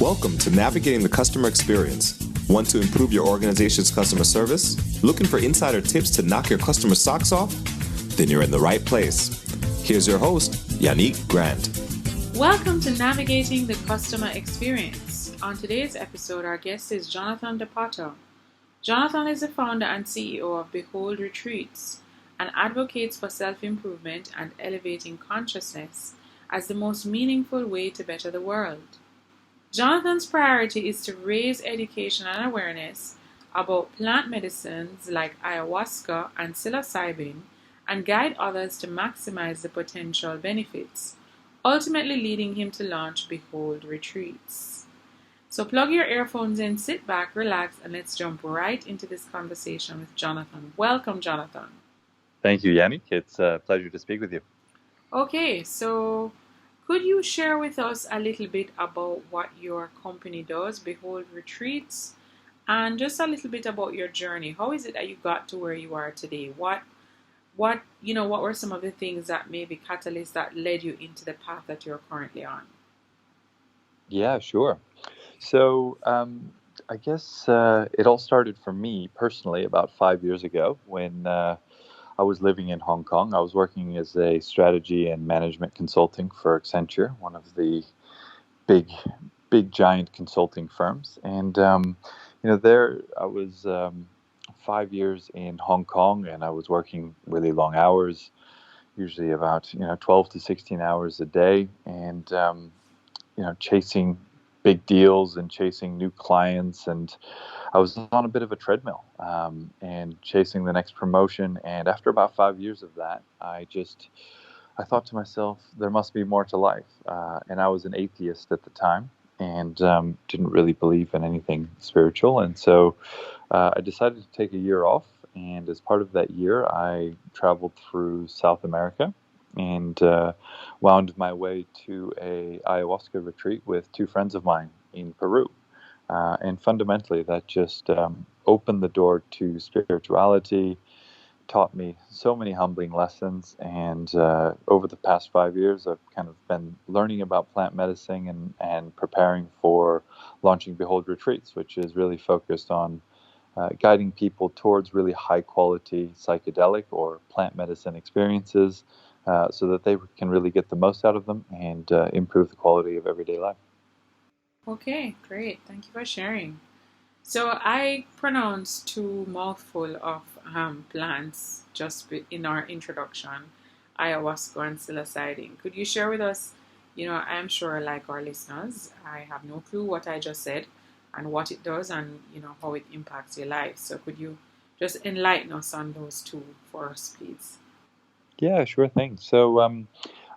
Welcome to Navigating the Customer Experience. Want to improve your organization's customer service? Looking for insider tips to knock your customer socks off? Then you're in the right place. Here's your host, Yannick Grant. Welcome to Navigating the Customer Experience. On today's episode, our guest is Jonathan DePato. Jonathan is the founder and CEO of Behold Retreats and advocates for self-improvement and elevating consciousness as the most meaningful way to better the world. Jonathan's priority is to raise education and awareness about plant medicines like Ayahuasca and Psilocybin and guide others to maximize the potential benefits, ultimately leading him to launch Behold Retreats. So plug your earphones in, sit back, relax, and let's jump right into this conversation with Jonathan. Welcome, Jonathan. Thank you, Yannick. It's a pleasure to speak with you. Okay, so could you share with us a little bit about what your company does, Behold Retreats, and just a little bit about your journey? How is it that you got to where you are today? What were some of the things that maybe catalysts that led you into the path that you're currently on? Yeah, sure. So I guess it all started for me personally about 5 years ago when I was living in Hong Kong. I was working as a strategy and management consulting for Accenture, one of the big giant consulting firms. And there I was 5 years in Hong Kong, and I was working really long hours, usually about 12 to 16 hours a day, and chasing big deals and chasing new clients, and I was on a bit of a treadmill and chasing the next promotion. And after about 5 years of that, I thought to myself, there must be more to life. And I was an atheist at the time and didn't really believe in anything spiritual. And so I decided to take a year off. And as part of that year, I traveled through South America and wound my way to a ayahuasca retreat with two friends of mine in Peru. And fundamentally, that just opened the door to spirituality, taught me so many humbling lessons. And over the past 5 years, I've kind of been learning about plant medicine and preparing for launching Behold Retreats, which is really focused on guiding people towards really high quality psychedelic or plant medicine experiences so that they can really get the most out of them and improve the quality of everyday life. Okay, great. Thank you for sharing. So I pronounced two mouthful of plants just in our introduction, ayahuasca and psilocybin. Could you share with us, I'm sure like our listeners, I have no clue what I just said and what it does and, how it impacts your life. So could you just enlighten us on those two for us, please? Yeah, sure thing. So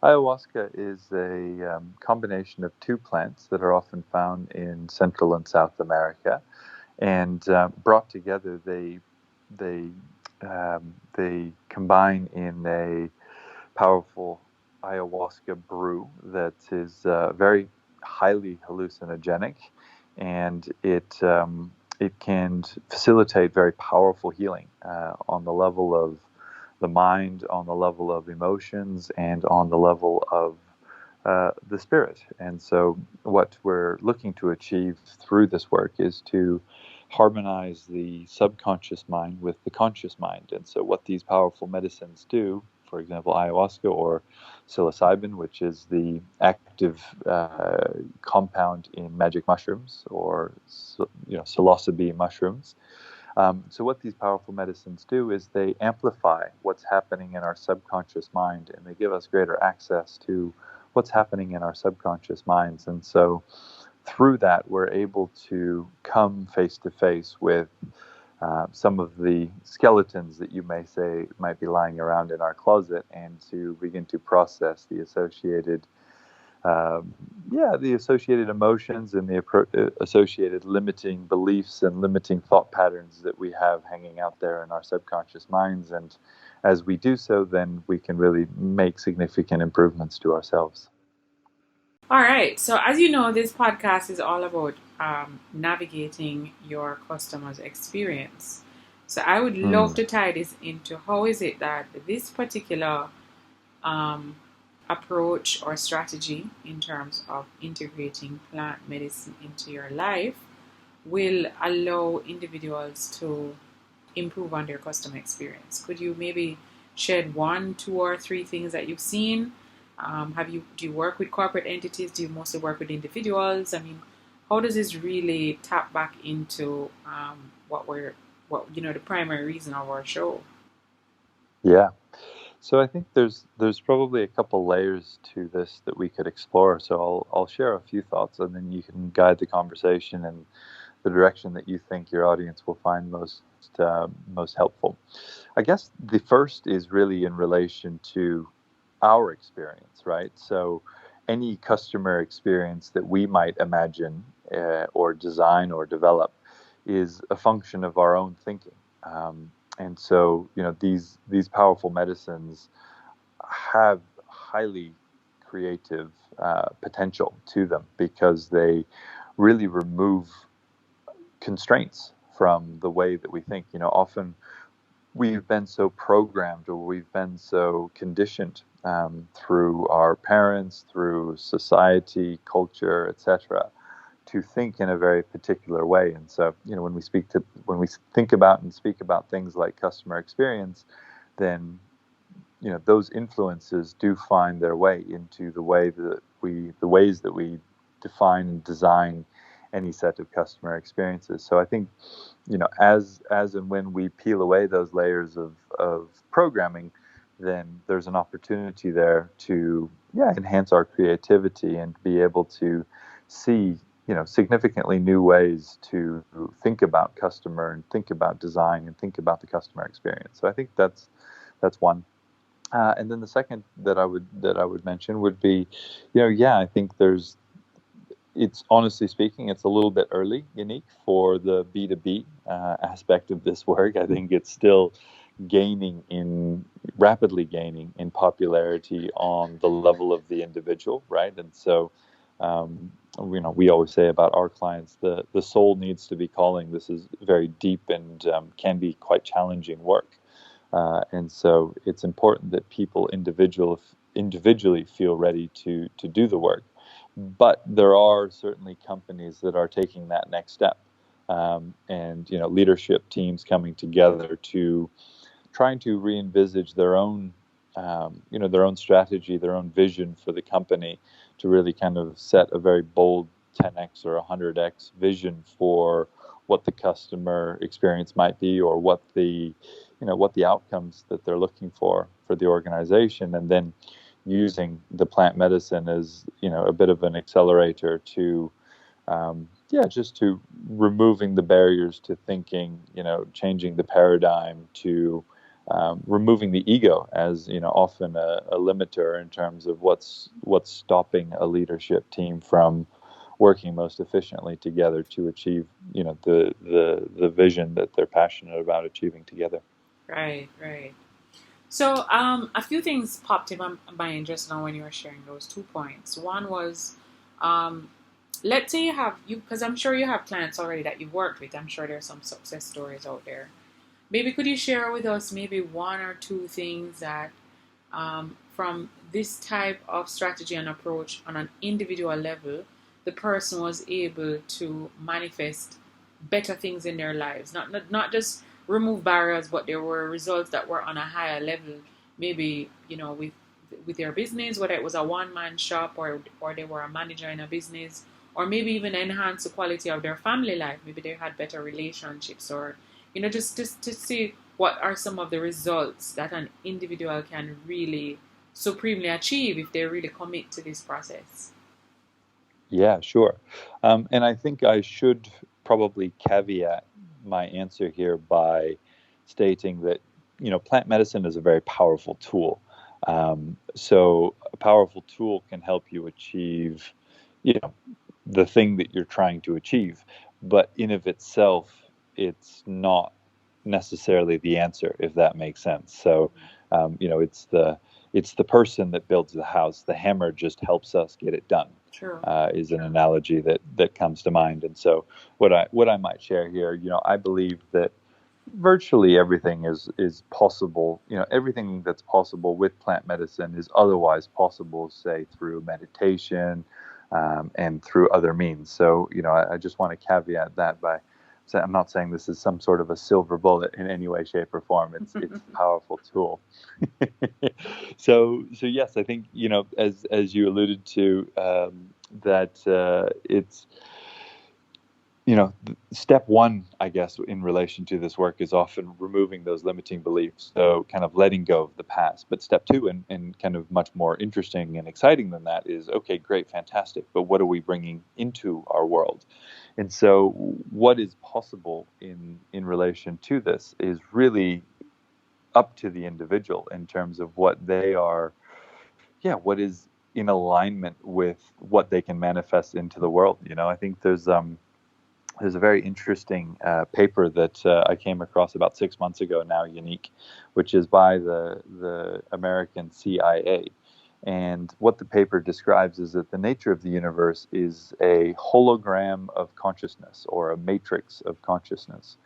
ayahuasca is a combination of two plants that are often found in Central and South America, and brought together, they combine in a powerful ayahuasca brew that is very highly hallucinogenic, and it can facilitate very powerful healing on the level of the mind, on the level of emotions, and on the level of the spirit. And so what we're looking to achieve through this work is to harmonize the subconscious mind with the conscious mind. And so what these powerful medicines do, for example, ayahuasca or psilocybin, which is the active compound in magic mushrooms or psilocybe mushrooms. So what these powerful medicines do is they amplify what's happening in our subconscious mind, and they give us greater access to what's happening in our subconscious minds. And so through that, we're able to come face to face with some of the skeletons that you may say might be lying around in our closet, and to begin to process the associated emotions and the associated limiting beliefs and limiting thought patterns that we have hanging out there in our subconscious minds. And as we do so, then we can really make significant improvements to ourselves. All right. So as you know, this podcast is all about navigating your customer's experience. So I would love to tie this into how is it that this particular approach or strategy in terms of integrating plant medicine into your life will allow individuals to improve on their customer experience. Could you maybe shed one, two, or three things that you've seen? Do you work with corporate entities? Do you mostly work with individuals? I mean, how does this really tap back into the primary reason of our show? Yeah. So I think there's probably a couple layers to this that we could explore. So I'll share a few thoughts, and then you can guide the conversation in the direction that you think your audience will find most helpful. I guess the first is really in relation to our experience, right? So any customer experience that we might imagine or design or develop is a function of our own thinking. And so, these powerful medicines have highly creative potential to them because they really remove constraints from the way that we think. Often we've been so programmed or we've been so conditioned through our parents, through society, culture, etc., to think in a very particular way. And so, when we think about and speak about things like customer experience, then those influences do find their way into the ways that we define and design any set of customer experiences. So I think, as and when we peel away those layers of programming, then there's an opportunity there to enhance our creativity and be able to see significantly new ways to think about customer and think about design and think about the customer experience. So I think that's one. And then the second that I would mention would be, I think it's honestly speaking, it's a little bit early, Unique, for the B2B aspect of this work. I think it's still rapidly gaining in popularity on the level of the individual, right? And so, we always say about our clients, the soul needs to be calling. This is very deep and can be quite challenging work. And so it's important that people individually feel ready to do the work. But there are certainly companies that are taking that next step, and leadership teams coming together to trying to re-envisage their own strategy, their own vision for the company, to really kind of set a very bold 10x or 100x vision for what the customer experience might be, or what the outcomes that they're looking for the organization, and then using the plant medicine as a bit of an accelerator to just to removing the barriers to thinking, changing the paradigm, to removing the ego as often a limiter in terms of what's stopping a leadership team from working most efficiently together to achieve the vision that they're passionate about achieving together. Right. So, a few things popped in my mind just now when you were sharing those 2 points. One was, let's say because I'm sure you have clients already that you've worked with. I'm sure there's some success stories out there. Maybe could you share with us maybe one or two things that, from this type of strategy and approach on an individual level, the person was able to manifest better things in their lives, not just remove barriers, but there were results that were on a higher level, maybe with their business, whether it was a one-man shop or they were a manager in a business, or maybe even enhance the quality of their family life. Maybe they had better relationships, or just to see what are some of the results that an individual can really supremely achieve if they really commit to this process. Yeah, sure. And I think I should probably caveat my answer here by stating that, plant medicine is a very powerful tool. So a powerful tool can help you achieve, the thing that you're trying to achieve. But in of itself, it's not necessarily the answer, if that makes sense. So, it's the person that builds the house. The hammer just helps us get it done. True. Is an analogy that comes to mind. And so what I might share here, I believe that virtually everything is possible. Everything that's possible with plant medicine is otherwise possible, say through meditation, and through other means. So I just want to caveat that by saying I'm not saying this is some sort of a silver bullet in any way, shape, or form. It's a powerful tool. So yes, I think as you alluded to, that it's step one, I guess, in relation to this work is often removing those limiting beliefs. So kind of letting go of the past. But step two, and kind of much more interesting and exciting than that, is okay, great, fantastic. But what are we bringing into our world? And so what is possible in relation to this is really up to the individual in terms of what they are, what is in alignment with what they can manifest into the world. I think there's a very interesting paper that I came across about 6 months ago now, Unique, which is by the American CIA. And what the paper describes is that the nature of the universe is a hologram of consciousness, or a matrix of consciousness.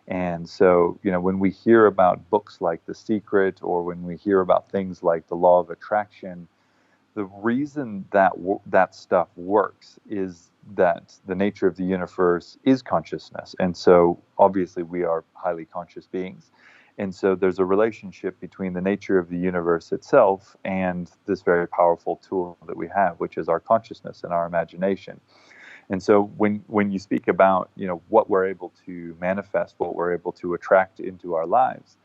And so, when we hear about books like The Secret, or when we hear about things like the law of attraction, the reason that that stuff works is that the nature of the universe is consciousness. And so obviously we are highly conscious beings. And so there's a relationship between the nature of the universe itself and this very powerful tool that we have, which is our consciousness and our imagination. And so when you speak about, what we're able to manifest, what we're able to attract into our lives,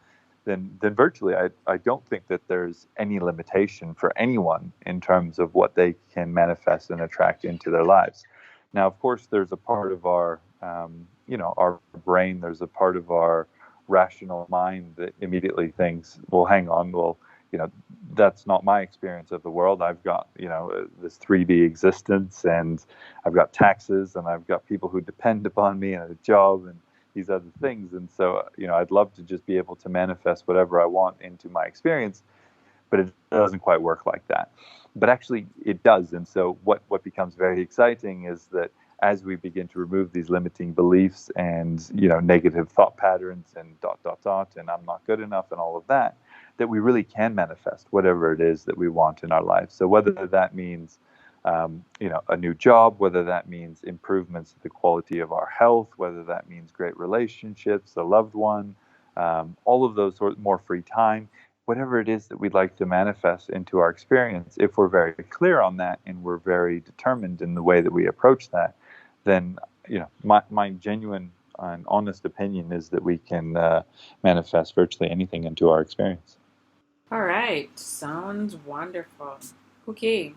then virtually I don't think that there's any limitation for anyone in terms of what they can manifest and attract into their lives. Now, of course, there's a part of our, our brain, there's a part of our rational mind that immediately thinks, well, hang on, well, that's not my experience of the world. I've got, this 3D existence, and I've got taxes, and I've got people who depend upon me, and a job, and these other things. And so, I'd love to just be able to manifest whatever I want into my experience, but it doesn't quite work like that. But actually it does. And so what becomes very exciting is that as we begin to remove these limiting beliefs and, negative thought patterns and ... and I'm not good enough and all of that, that we really can manifest whatever it is that we want in our life. So whether that means a new job, whether that means improvements to the quality of our health, whether that means great relationships, a loved one, all of those more free time, whatever it is that we'd like to manifest into our experience, if we're very clear on that and we're very determined in the way that we approach that, then my genuine and honest opinion is that we can manifest virtually anything into our experience. All right, sounds wonderful. Okay,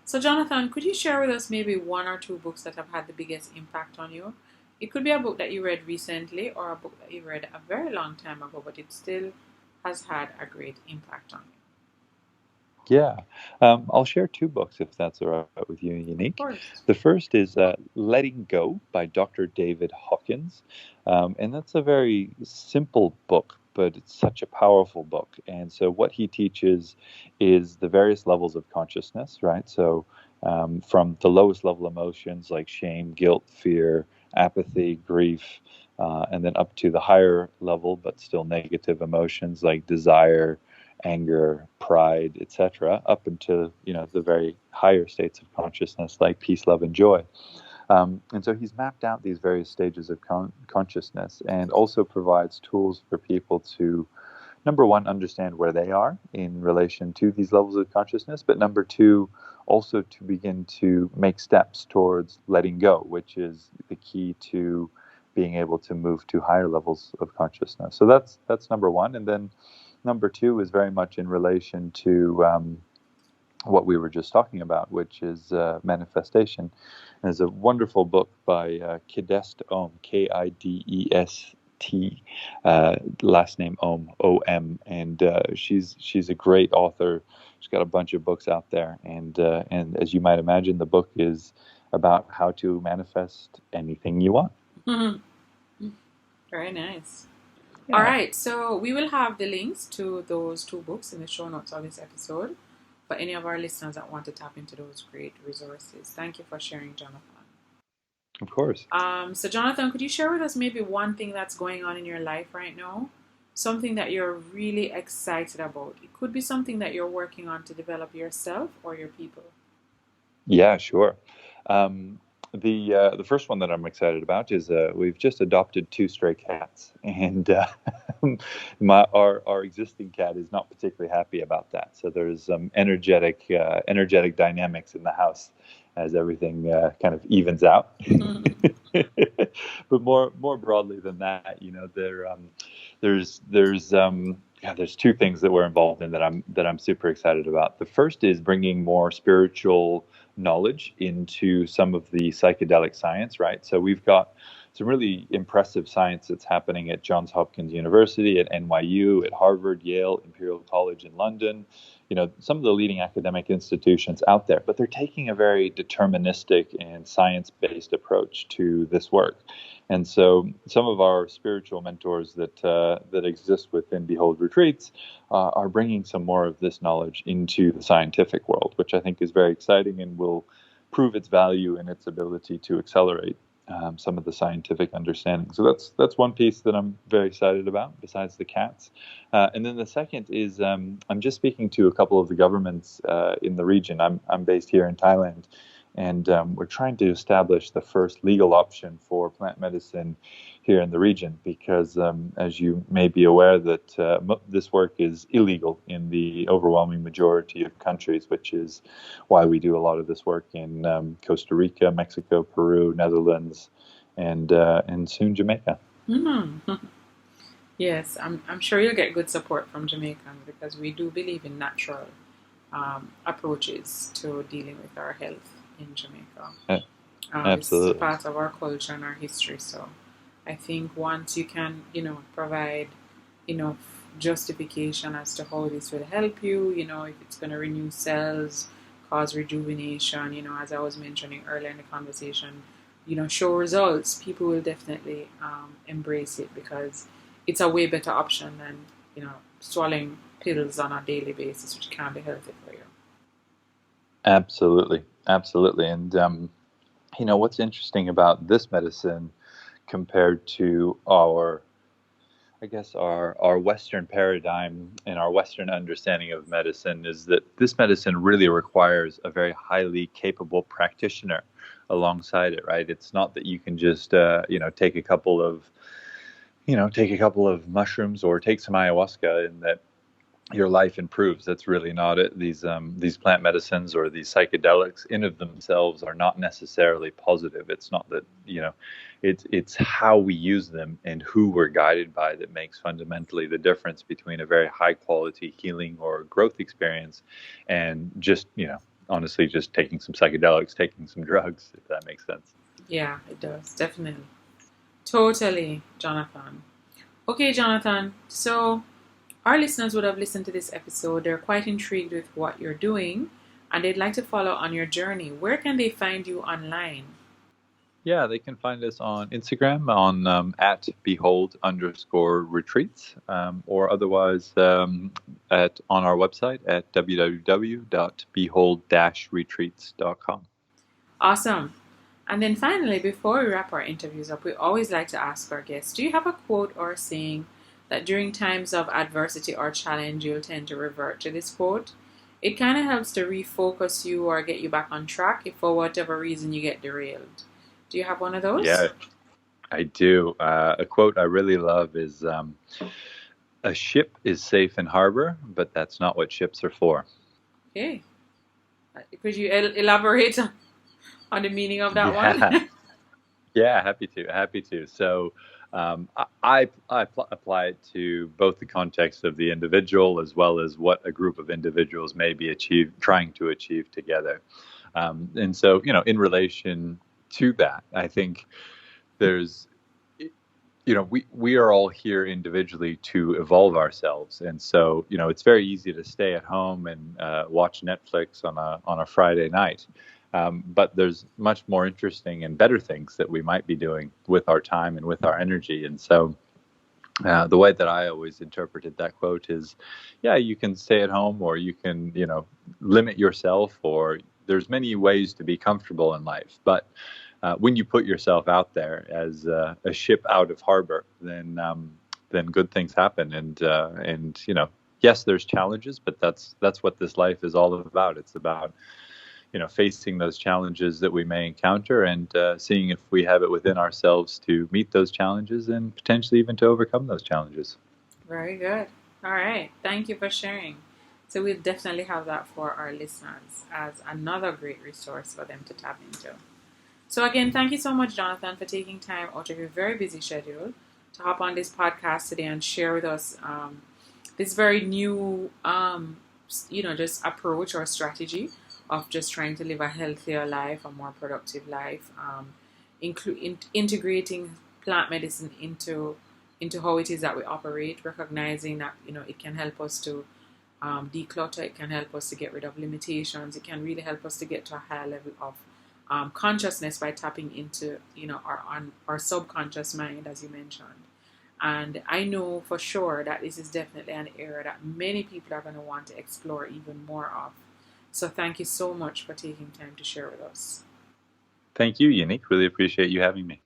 so Jonathan, could you share with us maybe one or two books that have had the biggest impact on you? It could be a book that you read recently, or a book that you read a very long time ago, but it still has had a great impact on you. Yeah, I'll share two books if that's all right with you, Unique. Of course. The first is Letting Go by Dr. David Hawkins. And that's a very simple book, but it's such a powerful book. And so what he teaches is the various levels of consciousness, right? So from the lowest level emotions like shame, guilt, fear, apathy, grief, and then up to the higher level but still negative emotions like desire, anger, pride, etc., up into the very higher states of consciousness like peace, love, and joy. And so he's mapped out these various stages of consciousness, and also provides tools for people to, number one, understand where they are in relation to these levels of consciousness, but number two, also to begin to make steps towards letting go, which is the key to being able to move to higher levels of consciousness. So that's number one. And then number two is very much in relation to what we were just talking about, which is manifestation. And there's a wonderful book by Kidest Om, Kidest, last name Om, O-M, and she's a great author. She's got a bunch of books out there, and as you might imagine, the book is about how to manifest anything you want. Mm-hmm. Very nice. Yeah. All right, so we will have the links to those two books in the show notes of this episode for any of our listeners that want to tap into those great resources. Thank you for sharing, Jonathan. Of course. So Jonathan, could you share with us maybe one thing that's going on in your life right now? Something that you're really excited about. It could be something that you're working on to develop yourself or your people. Yeah, sure. Um, the first one that I'm excited about is we've just adopted two stray cats, and our existing cat is not particularly happy about that. So there's energetic dynamics in the house as everything kind of evens out. But more broadly than that, there's two things that we're involved in that I'm super excited about. The first is bringing more spiritual knowledge into some of the psychedelic science, right? So we've got some really impressive science that's happening at Johns Hopkins University, at NYU, at Harvard, Yale, Imperial College in London, some of the leading academic institutions out there, but they're taking a very deterministic and science-based approach to this work. And so some of our spiritual mentors that exist within Behold Retreats are bringing some more of this knowledge into the scientific world, which I think is very exciting and will prove its value and its ability to accelerate some of the scientific understanding. So that's one piece that I'm very excited about, besides the cats. And then the second is I'm just speaking to a couple of the governments in the region. I'm based here in Thailand, and we're trying to establish the first legal option for plant medicine here in the region, because as you may be aware, that this work is illegal in the overwhelming majority of countries, which is why we do a lot of this work in Costa Rica, Mexico, Peru, Netherlands, and soon Jamaica. Mm-hmm. Yes, I'm sure you'll get good support from Jamaicans, because we do believe in natural approaches to dealing with our health in Jamaica. Absolutely. It's part of our culture and our history. So I think once you can, provide enough justification as to how this will help you, if it's going to renew cells, cause rejuvenation, as I was mentioning earlier in the conversation, show results, people will definitely embrace it, because it's a way better option than, swallowing pills on a daily basis, which can be healthy for you. Absolutely. And, what's interesting about this medicine compared to our Western paradigm and our Western understanding of medicine is that this medicine really requires a very highly capable practitioner alongside it, right? It's not that you can just, take a couple of mushrooms or take some ayahuasca and that your life improves. That's really not it. These plant medicines or these psychedelics in of themselves are not necessarily positive. It's not that, it's how we use them and who we're guided by that makes fundamentally the difference between a very high quality healing or growth experience and just, honestly, just taking some psychedelics, taking some drugs, if that makes sense. Yeah, it does. Definitely. Totally, Jonathan. Okay, Jonathan. So our listeners would have listened to this episode. They're quite intrigued with what you're doing, and they'd like to follow on your journey. Where can they find you online? Yeah, they can find us on Instagram on at behold_retreats, or otherwise on our website at www.behold-retreats.com. Awesome. And then finally, before we wrap our interviews up, we always like to ask our guests, do you have a quote or a saying that during times of adversity or challenge, you'll tend to revert to this quote? It kind of helps to refocus you or get you back on track if for whatever reason you get derailed. Do you have one of those? Yeah, I do. A quote I really love is, a ship is safe in harbor, but that's not what ships are for. Okay. Could you elaborate on the meaning of that one? Yeah, happy to. So I apply it to both the context of the individual as well as what a group of individuals may be trying to achieve together. And so, in relation to that, I think there's, we are all here individually to evolve ourselves. And so, it's very easy to stay at home and watch Netflix on a Friday night. But there's much more interesting and better things that we might be doing with our time and with our energy. And so the way that I always interpreted that quote is, yeah, you can stay at home, or you can, limit yourself, or there's many ways to be comfortable in life. But when you put yourself out there as a ship out of harbor, then good things happen. And yes, there's challenges, but that's what this life is all about. It's about facing those challenges that we may encounter and seeing if we have it within ourselves to meet those challenges and potentially even to overcome those challenges. Very good. All right. Thank you for sharing. So we'll definitely have that for our listeners as another great resource for them to tap into. So again, thank you so much, Jonathan, for taking time out of your very busy schedule to hop on this podcast today and share with us this very new, just approach or strategy of just trying to live a healthier life, a more productive life, integrating plant medicine into how it is that we operate, recognizing that it can help us to declutter, it can help us to get rid of limitations, it can really help us to get to a higher level of consciousness by tapping into our subconscious mind, as you mentioned. And I know for sure that this is definitely an area that many people are going to want to explore even more of. So thank you so much for taking time to share with us. Thank you, Unique. Really appreciate you having me.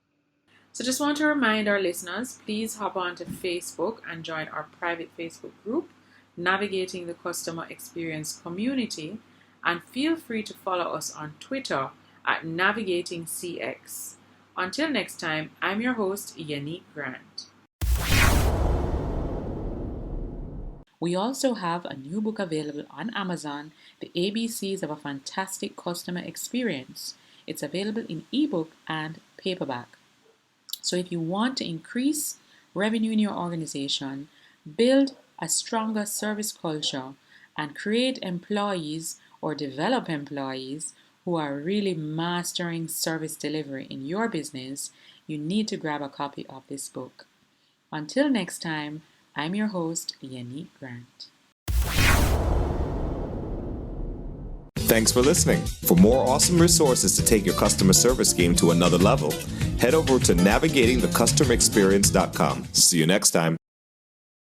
So just want to remind our listeners, please hop on to Facebook and join our private Facebook group, Navigating the Customer Experience Community, and feel free to follow us on Twitter at NavigatingCX. Until next time, I'm your host, Yannick Grant. We also have a new book available on Amazon, The ABCs of a Fantastic Customer Experience. It's available in ebook and paperback. So if you want to increase revenue in your organization, build a stronger service culture, and create employees or develop employees who are really mastering service delivery in your business, you need to grab a copy of this book. Until next time, I'm your host, Yannick Grant. Thanks for listening. For more awesome resources to take your customer service game to another level, head over to navigatingthecustomerexperience.com. See you next time.